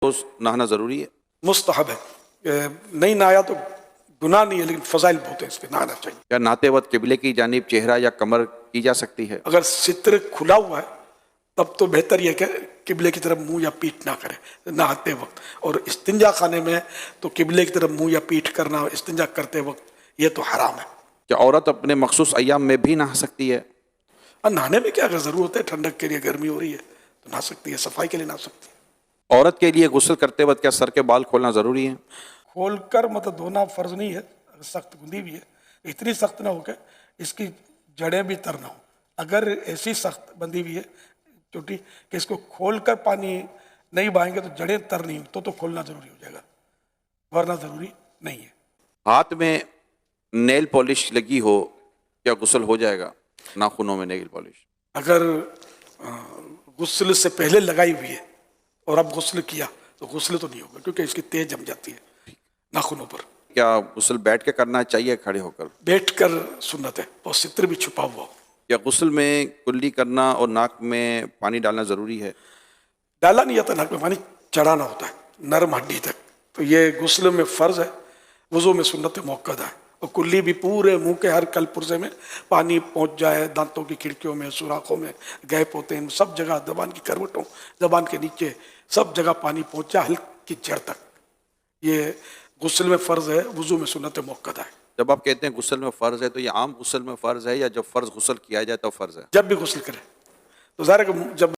रोज नहाना ज़रूरी है? मुस्तहब है। नहीं नहाया तो गुनाह नहीं है, लेकिन फजाइल बहुत है इसके, नहाना चाहिए। क्या नहाते वक्त किबले की जानिब चेहरा या कमर की जा सकती है? अगर सित्र खुला हुआ है तब तो बेहतर यह कि किबले की तरफ मुंह या पीठ ना करे नहाते वक्त। और इस्तिंजा खाने में तो किबले की तरफ मुंह या पीठ करना इस्तिंजा करते वक्त ये तो हराम है। क्या औरत अपने मखसूस अय्याम में भी नहा सकती है? और नहाने में क्या अगर ज़रूरत है, ठंडक के लिए, गर्मी हो रही है तो नहा सकती है, सफाई के लिए नहा सकती है। औरत के लिए गुस्ल करते वक्त क्या सर के बाल खोलना ज़रूरी है? खोल कर मतलब धोना फ़र्ज नहीं है, सख्त गुंदी भी है, इतनी सख्त ना हो के इसकी जड़ें भी तर ना हो। अगर ऐसी सख्त बंदी भी है चोटी कि इसको खोल कर पानी नहीं बहाएंगे तो जड़ें तर नहीं हो तो खोलना ज़रूरी हो जाएगा, वरना ज़रूरी नहीं है। हाथ में नेल पॉलिश लगी हो, क्या गुस्ल हो जाएगा? नाखूनों में नेल पॉलिश अगर गुस्ल से पहले लगाई हुई है और अब गुस्ल किया तो गुस्ल तो नहीं होगा, क्योंकि इसकी तेज जम जाती है नाखूनों पर। क्या गुस्ल बैठ के करना चाहिए खड़े होकर? बैठ कर सुन्नत है और सित्र भी छुपा हुआ हो। क्या गुस्ल में कुल्ली करना और नाक में पानी डालना ज़रूरी है? डाला नहीं जाता, नाक में पानी चढ़ाना होता है नरम हड्डी तक, तो ये गुस्ल में फ़र्ज है, वज़ू में सुन्नत मुअक्कदा है। और कुल्ली भी पूरे मुंह के हर कलपुर्जे में पानी पहुंच जाए, दांतों की खिड़कियों में, सुराखों में, गैप होते हैं सब जगह, जबान की करवटों, जबान के नीचे सब जगह पानी पहुंच जाए हल्की जड़ तक, ये गुस्ल में फ़र्ज है, वज़ू में सुन्नत मुअक्कदा है। जब आप कहते हैं गुस्ल में फ़र्ज़ है तो ये आम गुस्ल में फ़र्ज़ है या जब फ़र्ज़ गुस्ल किया जाए तो फ़र्ज़ है? जब भी गुस्ल करे तो ज़ाहिर है कि जब